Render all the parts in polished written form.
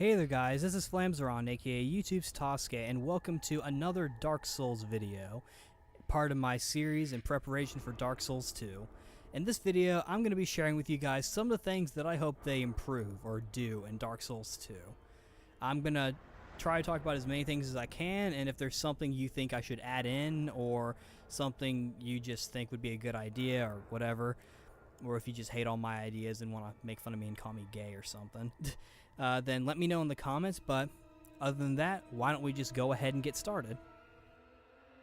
Hey there guys, this is Flamzeron, aka YouTube's Tosuke, and welcome to another Dark Souls video, part of my series in preparation for Dark Souls 2. In this video, I'm going to be sharing with you guys some of the things that I hope they improve or do in Dark Souls 2. I'm going to try to talk about as many things as I can, and if there's something you think I should add in, or something you just think would be a good idea, or whatever, or if you just hate all my ideas and want to make fun of me and call me gay or something, then let me know in the comments. But other than that, why don't we just go ahead and get started?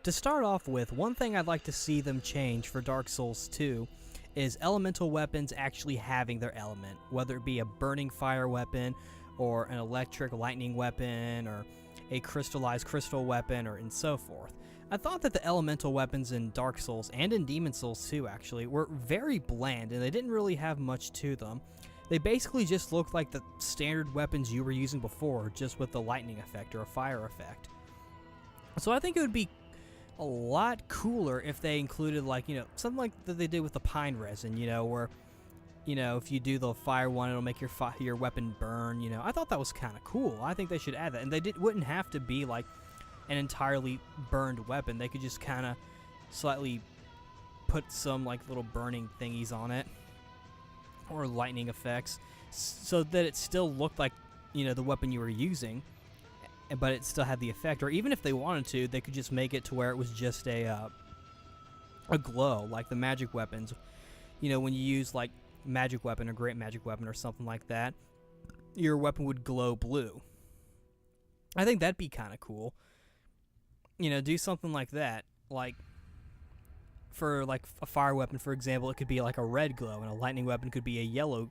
To start off with, one thing I'd like to see them change for Dark Souls 2 is elemental weapons actually having their element, whether it be a burning fire weapon, or an electric lightning weapon, or a crystallized crystal weapon, or and so forth. I thought that the elemental weapons in Dark Souls, and in Demon Souls 2 actually, were very bland, and they didn't really have much to them. They basically just looked like the standard weapons you were using before, just with the lightning effect or a fire effect. So I think it would be a lot cooler if they included, like, something like that they did with the pine resin, where, if you do the fire one, it'll make your weapon burn, I thought that was kind of cool. I think they should add that, and they wouldn't have to be, like, an entirely burned weapon. They could just kind of slightly put some, like, little burning thingies on it, or lightning effects, so that it still looked like, the weapon you were using, but it still had the effect. Or even if they wanted to, they could just make it to where it was just a glow, like the magic weapons. When you use, like, magic weapon or great magic weapon or something like that, your weapon would glow blue. I think that'd be kind of cool. Do something like that. Like, for, like, a fire weapon, for example, it could be like a red glow, and a lightning weapon could be a yellow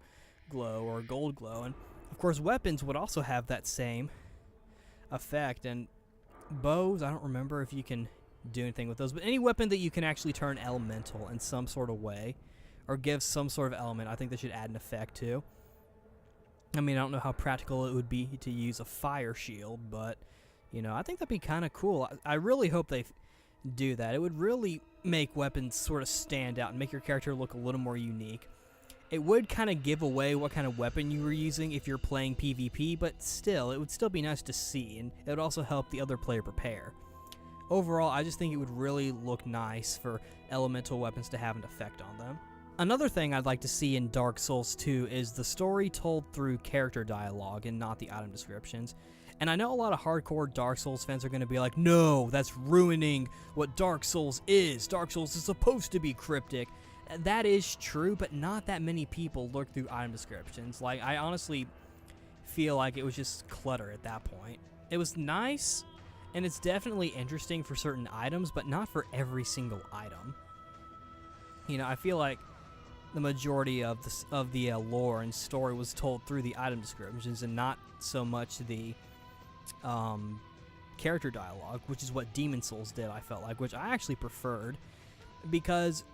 glow or a gold glow. And of course, weapons would also have that same effect. And bows, I don't remember if you can do anything with those, but any weapon that you can actually turn elemental in some sort of way, or give some sort of element, I think they should add an effect to. I mean, I don't know how practical it would be to use a fire shield, but I think that'd be kind of cool. I really hope they do that. It would really make weapons sort of stand out and make your character look a little more unique. It would kind of give away what kind of weapon you were using if you're playing PvP, but still, it would still be nice to see, and it would also help the other player prepare. Overall, I just think it would really look nice for elemental weapons to have an effect on them. Another thing I'd like to see in Dark Souls 2 is the story told through character dialogue and not the item descriptions. And I know a lot of hardcore Dark Souls fans are going to be like, no, that's ruining what Dark Souls is. Dark Souls is supposed to be cryptic. That is true, but not that many people look through item descriptions. Like, I honestly feel like it was just clutter at that point. It was nice, and it's definitely interesting for certain items, but not for every single item. I feel like the majority of the lore and story was told through the item descriptions, and not so much the character dialogue, which is what Demon Souls did, I felt like, which I actually preferred, because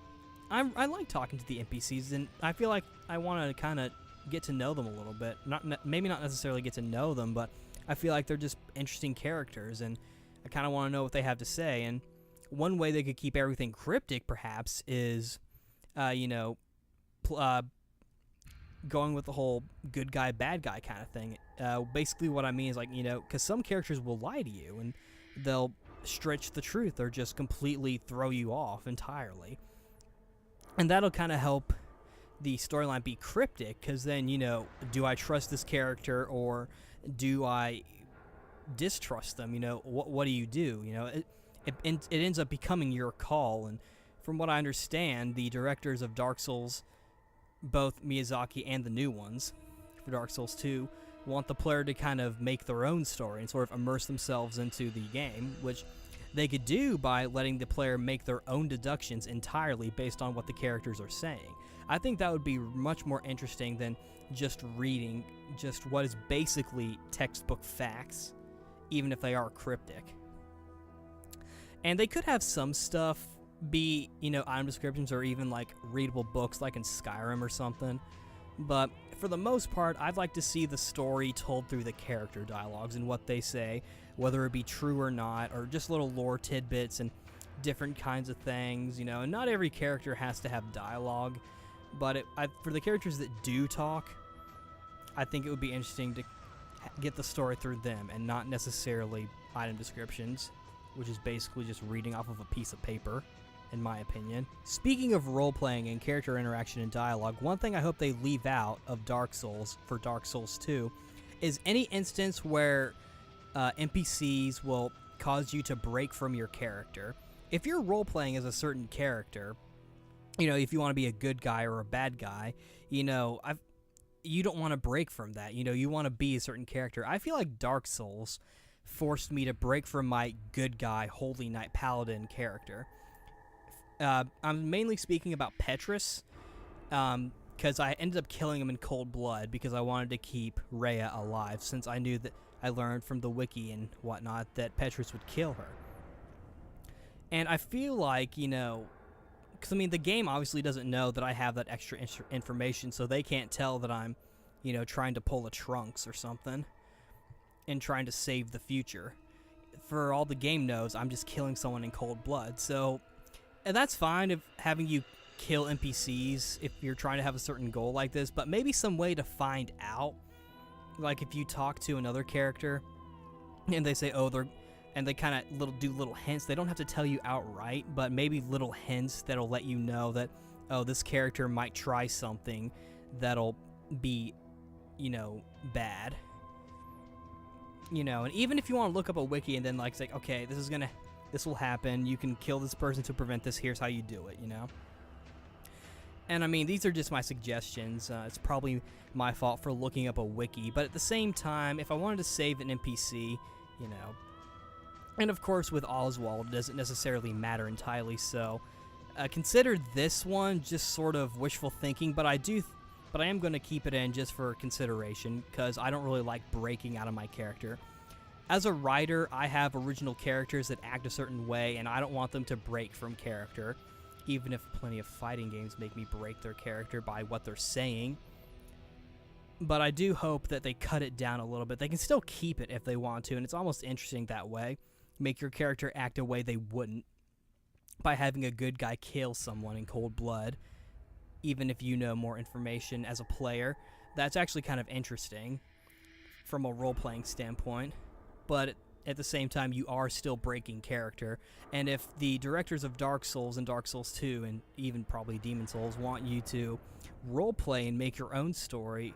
I like talking to the NPCs, and I feel like I want to kind of get to know them a little bit. Maybe not necessarily get to know them, but I feel like they're just interesting characters, and I kind of want to know what they have to say. And one way they could keep everything cryptic, perhaps, is, going with the whole good guy, bad guy kind of thing. Basically what I mean is, like, because some characters will lie to you, and they'll stretch the truth or just completely throw you off entirely. And that'll kind of help the storyline be cryptic, because then, do I trust this character, or do I distrust them? What do you do? It ends up becoming your call. And from what I understand, the directors of Dark Souls, both Miyazaki and the new ones for Dark Souls 2, want the player to kind of make their own story and sort of immerse themselves into the game, which they could do by letting the player make their own deductions entirely based on what the characters are saying. I think that would be much more interesting than just reading just what is basically textbook facts, even if they are cryptic. And they could have some stuff be, item descriptions, or even, like, readable books like in Skyrim or something. But for the most part, I'd like to see the story told through the character dialogues and what they say, whether it be true or not, or just little lore tidbits and different kinds of things, and not every character has to have dialogue, but for the characters that do talk, I think it would be interesting to get the story through them and not necessarily item descriptions, which is basically just reading off of a piece of paper, in my opinion. Speaking of role-playing and character interaction and dialogue, one thing I hope they leave out of Dark Souls for Dark Souls 2 is any instance where NPCs will cause you to break from your character. If you're role-playing as a certain character, you know, if you want to be a good guy or a bad guy, you know, you don't want to break from that. You know, you want to be a certain character. I feel like Dark Souls forced me to break from my good guy, Holy Knight Paladin character. I'm mainly speaking about Petrus, because I ended up killing him in cold blood because I wanted to keep Rhea alive, since I knew that I learned from the wiki and whatnot that Petrus would kill her. And I feel like, you know, because, I mean, the game obviously doesn't know that I have that extra information, so they can't tell that I'm, you know, trying to pull a Trunks or something and trying to save the future. For all the game knows, I'm just killing someone in cold blood. So, and that's fine if having you kill NPCs if you're trying to have a certain goal like this, but maybe some way to find out. Like if you talk to another character and they say, oh, and they kind of do little hints. They don't have to tell you outright, but maybe little hints that'll let you know that, oh, this character might try something that'll be, you know, bad. You know, and even if you want to look up a wiki and then like say, okay, this will happen. You can kill this person to prevent this. Here's how you do it, you know? And I mean, these are just my suggestions. It's probably my fault for looking up a wiki, but at the same time, if I wanted to save an NPC, you know, and of course with Oswald, it doesn't necessarily matter entirely, so consider this one just sort of wishful thinking, but I am going to keep it in just for consideration, because I don't really like breaking out of my character. As a writer, I have original characters that act a certain way, and I don't want them to break from character, even if plenty of fighting games make me break their character by what they're saying. But I do hope that they cut it down a little bit. They can still keep it if they want to, and it's almost interesting that way. Make your character act a way they wouldn't by having a good guy kill someone in cold blood, even if you know more information as a player. That's actually kind of interesting from a role-playing standpoint, but at the same time, you are still breaking character. And if the directors of Dark Souls and Dark Souls 2, and even probably Demon Souls, want you to role-play and make your own story,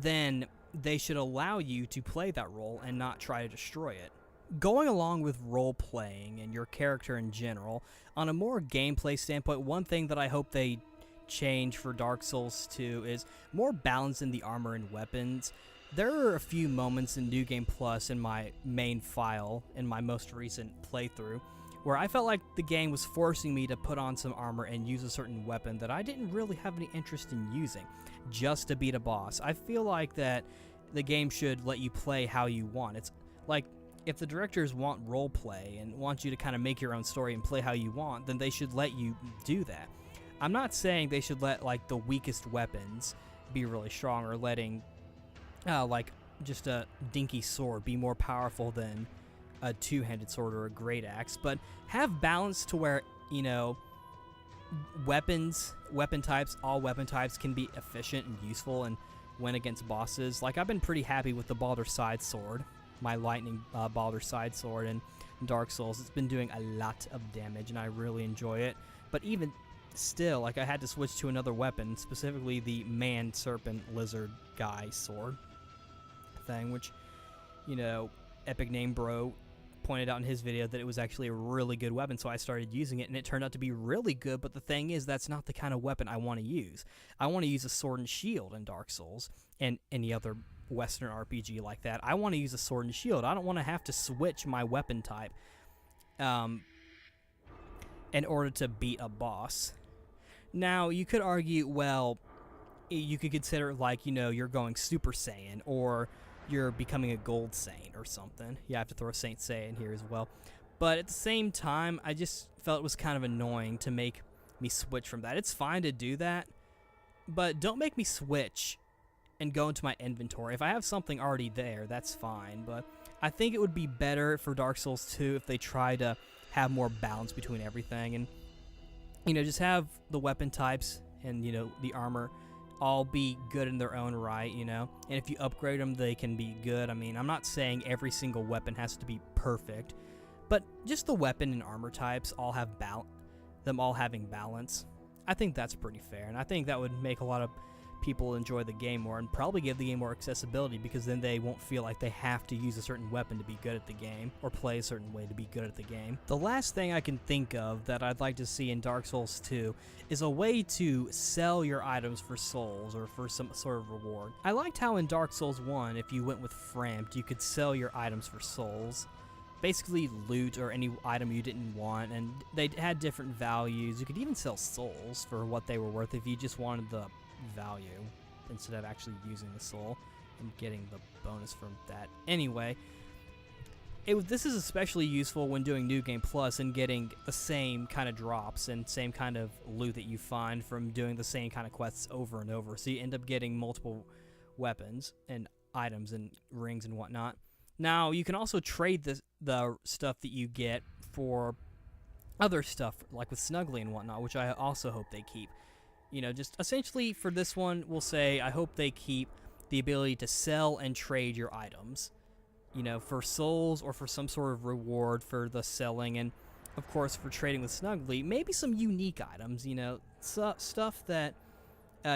then they should allow you to play that role and not try to destroy it. Going along with role-playing and your character in general, on a more gameplay standpoint, one thing that I hope they change for Dark Souls 2 is more balance in the armor and weapons. There are a few moments in New Game Plus in my main file, in my most recent playthrough, where I felt like the game was forcing me to put on some armor and use a certain weapon that I didn't really have any interest in using, just to beat a boss. I feel like that the game should let you play how you want. It's like, if the directors want role play and want you to kind of make your own story and play how you want, then they should let you do that. I'm not saying they should let like the weakest weapons be really strong, or letting like just a dinky sword be more powerful than a two-handed sword or a great axe, but have balance to where, you know, all weapon types can be efficient and useful and win against bosses. Like, I've been pretty happy with the Baldur side sword, my lightning Baldur side sword in Dark Souls. It's been doing a lot of damage and I really enjoy it, but even still, like, I had to switch to another weapon, specifically the man serpent lizard guy sword thing, which, you know, Epic Name Bro pointed out in his video that it was actually a really good weapon, so I started using it and it turned out to be really good. But the thing is, that's not the kind of weapon I want to use. I want to use a sword and shield in Dark Souls and any other Western RPG like that. I want to use a sword and shield. I don't want to have to switch my weapon type in order to beat a boss. Now, you could argue, well, you could consider, like, you know, you're going Super Saiyan, or you're becoming a Gold Saint or something. You have to throw a Saint Seiya in here as well. But at the same time, I just felt it was kind of annoying to make me switch from that. It's fine to do that, but don't make me switch and go into my inventory. If I have something already there, that's fine. But I think it would be better for Dark Souls 2 if they try to have more balance between everything and, you know, just have the weapon types and, you know, the armor all be good in their own right, you know? And if you upgrade them, they can be good. I mean, I'm not saying every single weapon has to be perfect, but just the weapon and armor types all have them all having balance. I think that's pretty fair, and I think that would make a lot of people enjoy the game more and probably give the game more accessibility, because then they won't feel like they have to use a certain weapon to be good at the game or play a certain way to be good at the game. The last thing I can think of that I'd like to see in Dark Souls 2 is a way to sell your items for souls or for some sort of reward. I liked how in Dark Souls 1, if you went with Framped, you could sell your items for souls. Basically loot or any item you didn't want, and they had different values. You could even sell souls for what they were worth if you just wanted the value instead of actually using the soul and getting the bonus from that. Anyway, this is especially useful when doing New Game Plus and getting the same kind of drops and same kind of loot that you find from doing the same kind of quests over and over. So you end up getting multiple weapons and items and rings and whatnot. Now, you can also trade the stuff that you get for other stuff, like with Snuggly and whatnot, which I also hope they keep. You know, just essentially for this one, we'll say I hope they keep the ability to sell and trade your items, you know, for souls or for some sort of reward for the selling, and of course for trading with Snuggly, maybe some unique items, you know, stuff that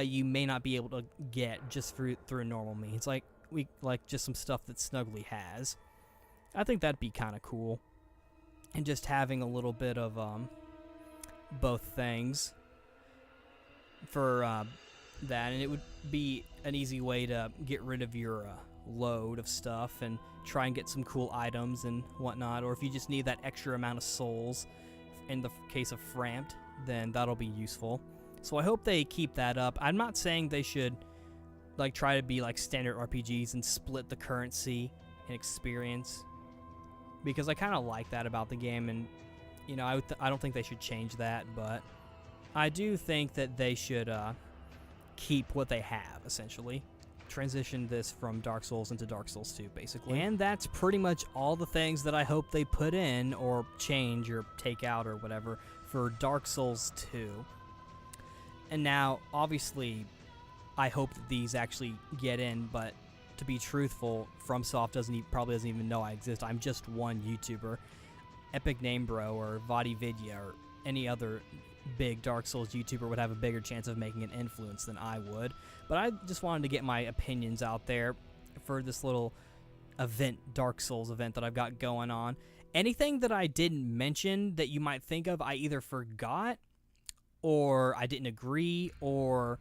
you may not be able to get just through normal means, like just some stuff that Snuggly has. I think that'd be kind of cool, and just having a little bit of both things for that, and it would be an easy way to get rid of your load of stuff and try and get some cool items and whatnot, or if you just need that extra amount of souls in the case of Framped, then that'll be useful. So I hope they keep that up. I'm not saying they should like try to be like standard RPGs and split the currency and experience, because I kind of like that about the game, and you know, I don't think they should change that, but I do think that they should keep what they have, essentially. Transition this from Dark Souls into Dark Souls 2, basically. And that's pretty much all the things that I hope they put in, or change, or take out, or whatever, for Dark Souls 2. And now, obviously, I hope that these actually get in, but to be truthful, FromSoft probably doesn't even know I exist. I'm just one YouTuber. Epic Name Bro or VodiVidya or any other big Dark Souls YouTuber would have a bigger chance of making an influence than I would. But I just wanted to get my opinions out there for this little event, Dark Souls event that I've got going on. Anything that I didn't mention that you might think of, I either forgot, or I didn't agree, or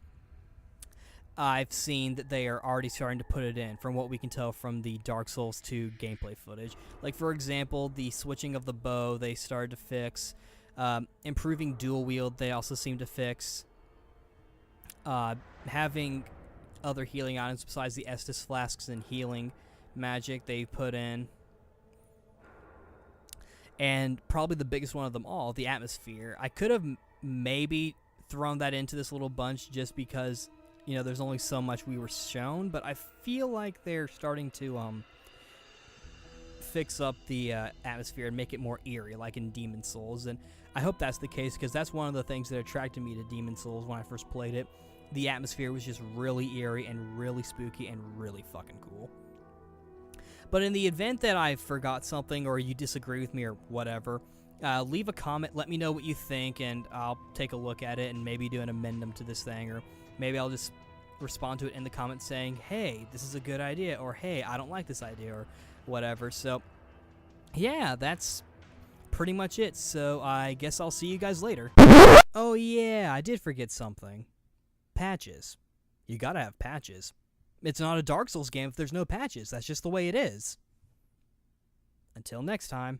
I've seen that they are already starting to put it in, from what we can tell from the Dark Souls 2 gameplay footage. Like, for example, the switching of the bow, they started to fix. Improving dual wield, they also seem to fix. Having other healing items besides the Estus flasks and healing magic, they put in. And probably the biggest one of them all, the atmosphere. I could have maybe thrown that into this little bunch just because, you know, there's only so much we were shown, but I feel like they're starting to fix up the atmosphere and make it more eerie, like in Demon Souls, and I hope that's the case, because that's one of the things that attracted me to Demon Souls when I first played it. The atmosphere was just really eerie and really spooky and really fucking cool. But in the event that I forgot something, or you disagree with me or whatever, leave a comment, let me know what you think, and I'll take a look at it and maybe do an amendment to this thing, or maybe I'll just respond to it in the comments saying, hey, this is a good idea, or hey, I don't like this idea, or whatever. So yeah, that's pretty much it. So I guess I'll see you guys later. Oh yeah, I did forget something. Patches. You gotta have patches. It's not a Dark Souls game if there's no patches. That's just the way it is. Until next time.